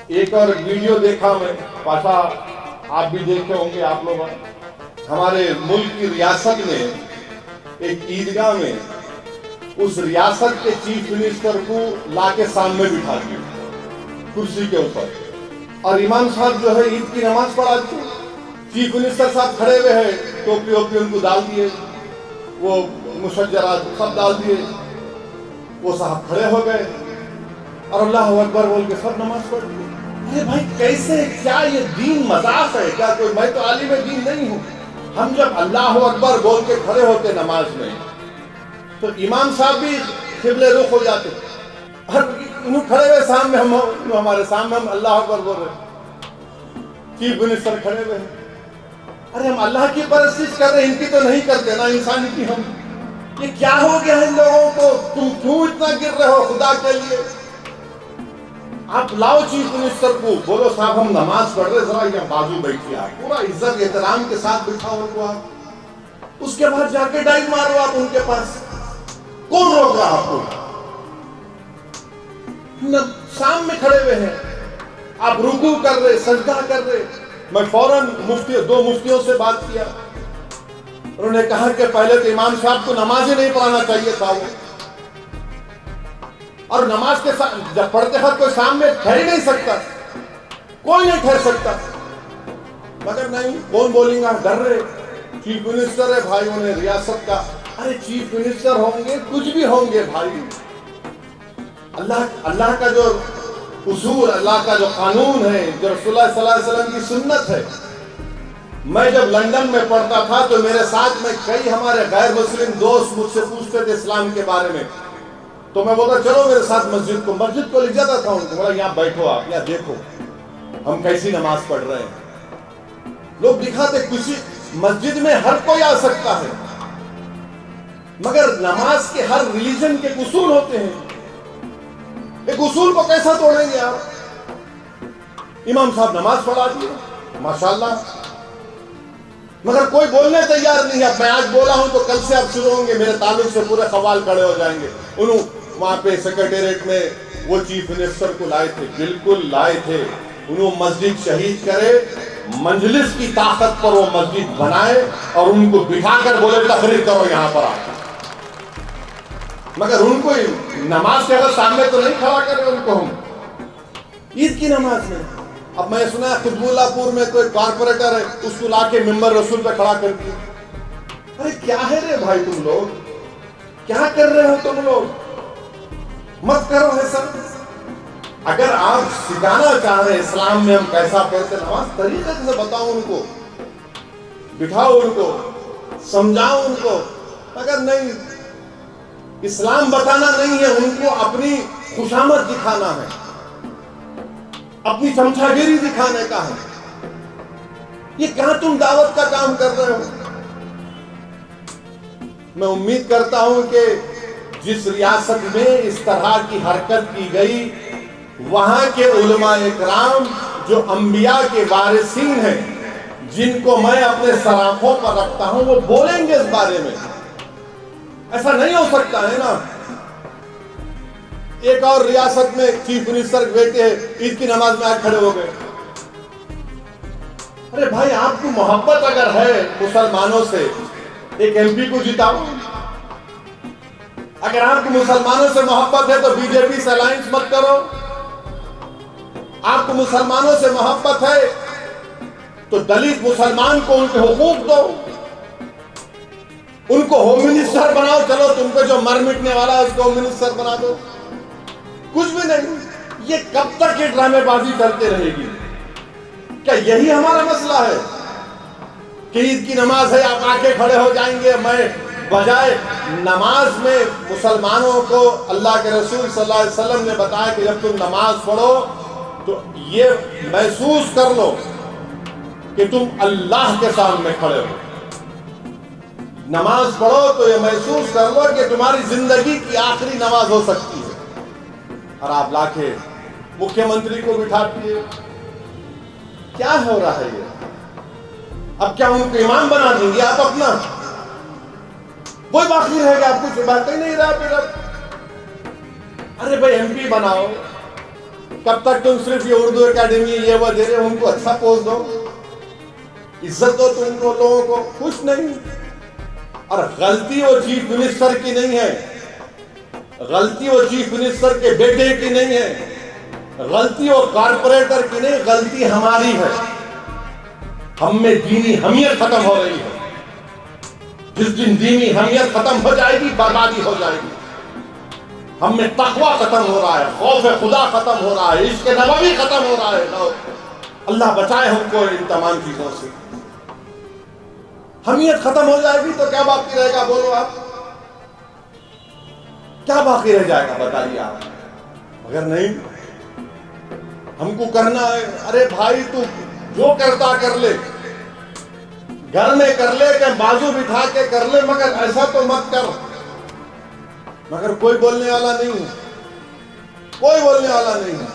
एक और वीडियो देखा मैं, पाशा आप भी देखे होंगे आप लोग, हमारे मुल्क की रियासत में एक ईदगाह में उस रियासत के चीफ मिनिस्टर को लाके सामने बिठा दिया कुर्सी के ऊपर, और इमाम साहब जो है ईद की नमाज पढ़ाते हैं। चीफ मिनिस्टर साहब खड़े हुए हैं, टोपी ओपी उनको डाल दिए, वो मुशज्जरात सब डाल दिए, वो साहब खड़े हो गए और अल्लाह अकबर बोल के सब नमाज पढ़ दी। अरे भाई कैसे, क्या ये दीन मजाक है क्या? कोई, मैं तो आलिम दीन नहीं हूँ। हम जब अल्लाह अकबर बोल के खड़े होते नमाज में तो इमाम साहब भी किबले रुख हो जाते, और खड़े हुए सामने हम, हमारे सामने हम अल्लाह अकबर बोल रहे, चीफ मिनिस्टर खड़े हुए हैं। अरे हम अल्लाह की परस्तिश कर रहे हैं, इनकी तो नहीं करते ना, इंसानी की हम। ये क्या हो गया है इन लोगों को? तुम क्यों इतना गिर रहे हो खुदा के लिए? आप लाओ चीफ मिनिस्टर को, बोलो साहब हम नमाज पढ़ रहे, जरा यहाँ बाजू बैठिए, आप पूरा इज्जत एहतराम के साथ बिठाओ उनको आप, उसके बाद जाके डाइव मारो आप उनके पास। कौन रोक रहा आपको? सामने खड़े हुए हैं, आप रुकू कर रहे, सजदा कर रहे। मैं फौरन दो मुफ्तियों से बात किया, उन्होंने कहा कि पहले तो इमाम साहब को नमाज ही नहीं पढ़ाना चाहिए था वो, और नमाज के साथ जब पढ़ते वक्त कोई सामने ठहर ही नहीं सकता, कोई नहीं ठहर सकता। मगर नहीं, कौन बोलेगा, डर रहे। चीफ मिनिस्टर है भाई, उन्हें रियासत का, अरे चीफ मिनिस्टर होंगे कुछ भी होंगे भाई, अल्लाह का जो उसूल, अल्लाह का जो कानून है, जो रसूलुल्लाह सल्लल्लाहु अलैहि वसल्लम की सुन्नत है। मैं जब लंदन में पढ़ता था तो मेरे साथ में कई हमारे गैर मुस्लिम दोस्त मुझसे पूछते थे इस्लाम के बारे में, तो मैं बोलता चलो मेरे साथ मस्जिद को ले जाता था उनको, बोला यहाँ बैठो आप, यहाँ देखो हम कैसी नमाज पढ़ रहे हैं। लोग दिखाते खुशी, मस्जिद में हर कोई आ सकता है, मगर नमाज के हर रिलीजन के उसूल होते हैं, एक उसूल को कैसा तोड़ेंगे आप? इमाम साहब नमाज पढ़ा दिए माशाल्लाह, मगर कोई बोलने तैयार नहीं है। मैं आज बोला हूं तो कल से आप शुरू होंगे, मेरे ताल्लुक से पूरे सवाल खड़े हो जाएंगे। वहां पे सेक्रेटेरिएट में वो चीफ मिनिस्टर को लाए थे, बिल्कुल लाए थे, उन्होंने मस्जिद शहीद करे, मंजलिस की ताकत पर वो मस्जिद बनाए और उनको बिठाकर बोले तकरीर करो यहाँ पर आकर, मगर उनको नमाज के अगर सामने तो नहीं खड़ा करे उनको हम ईद की नमाज में। अब मैं सुना खुतबुल्लाहपुर में कोई कारपोरेटर है, उसको लाके मिंबर रसूल पे खड़ा कर दिया। अरे क्या है रे भाई, तुम लोग क्या कर रहे हो? तुम लोग मत करो ऐसा। अगर आप सिखाना चाह रहे हैं इस्लाम में हम कैसा पढ़ते नमाज, तरीके से बताओ उनको, बिठाओ उनको, समझाओ उनको। अगर नहीं, इस्लाम बताना नहीं है उनको, अपनी खुशामद दिखाना है, अपनी चमचागिरी दिखाने का है। ये कहां तुम दावत का काम कर रहे हो? मैं उम्मीद करता हूं कि जिस रियासत में इस तरह की हरकत की गई, वहां के उलमा इकराम जो अंबिया के वारिसीन हैं, जिनको मैं अपने सराखों पर रखता हूं, वो बोलेंगे इस बारे में। ऐसा नहीं हो सकता है ना। एक और रियासत में चीफ मिनिस्टर बैठे ईद की नमाज में आज खड़े हो गए। अरे भाई, आपको मोहब्बत अगर है मुसलमानों से, एक एमपी को जिताओ। अगर आपको मुसलमानों से मोहब्बत है तो बीजेपी से अलायंस मत करो। आपको मुसलमानों से मोहब्बत है तो दलित मुसलमान को उनके हुकूक दो, उनको होम मिनिस्टर बनाओ। चलो, तुमको जो मर मिटने वाला है उसको होम मिनिस्टर बना दो। कुछ भी नहीं। ये कब तक ये ड्रामेबाजी चलती रहेगी? क्या यही हमारा मसला है कि ईद की नमाज है, आप आके खड़े हो जाएंगे? मैं बजाय नमाज में मुसलमानों को अल्लाह के रसूल सल्लल्लाहु अलैहि वसल्लम ने बताया कि जब तुम नमाज पढ़ो तो ये महसूस कर लो कि तुम अल्लाह के सामने खड़े हो। नमाज पढ़ो तो ये महसूस कर लो कि तुम्हारी जिंदगी की आखिरी नमाज हो सकती है। और आप लाके मुख्यमंत्री को बिठा दिए। क्या हो रहा है ये? अब क्या उनको इमाम बना देंगे आप अपना? कोई बाकी रहेगा, आप कुछ बात ही नहीं रहा फिर अब। अरे भाई, एमपी बनाओ, कब तक तुम सिर्फ ये उर्दू एकेडमी ये वो दे रहे हो, उनको अच्छा पोस्ट दो, इज्जत दो तुम लोगों को, कुछ नहीं। और गलती वो चीफ मिनिस्टर की नहीं है, गलती वो चीफ मिनिस्टर के बेटे की नहीं है, गलती वो कारपोरेटर की नहीं, गलती हमारी है। हम में दीनी हमियत खत्म हो रही है। जिस दिन दीनी हमियत खत्म हो जाएगी, बर्बादी हो जाएगी। हम में तकवा खत्म हो रहा है, खौफ खुदा खत्म हो रहा है, इश्क नबवी खत्म हो रहा है। अल्लाह बचाए हमको इन तमाम चीजों से। हमियत खत्म हो जाएगी तो क्या बाकी रहेगा, बोलो आप, क्या बाकी रह जाएगा बताइए आप। मगर नहीं, हमको करना है, अरे भाई तू जो करता कर ले, घर में कर ले, कि बाजू बिठा के कर ले, मगर ऐसा तो मत कर। मगर कोई बोलने वाला नहीं है, कोई बोलने वाला नहीं है।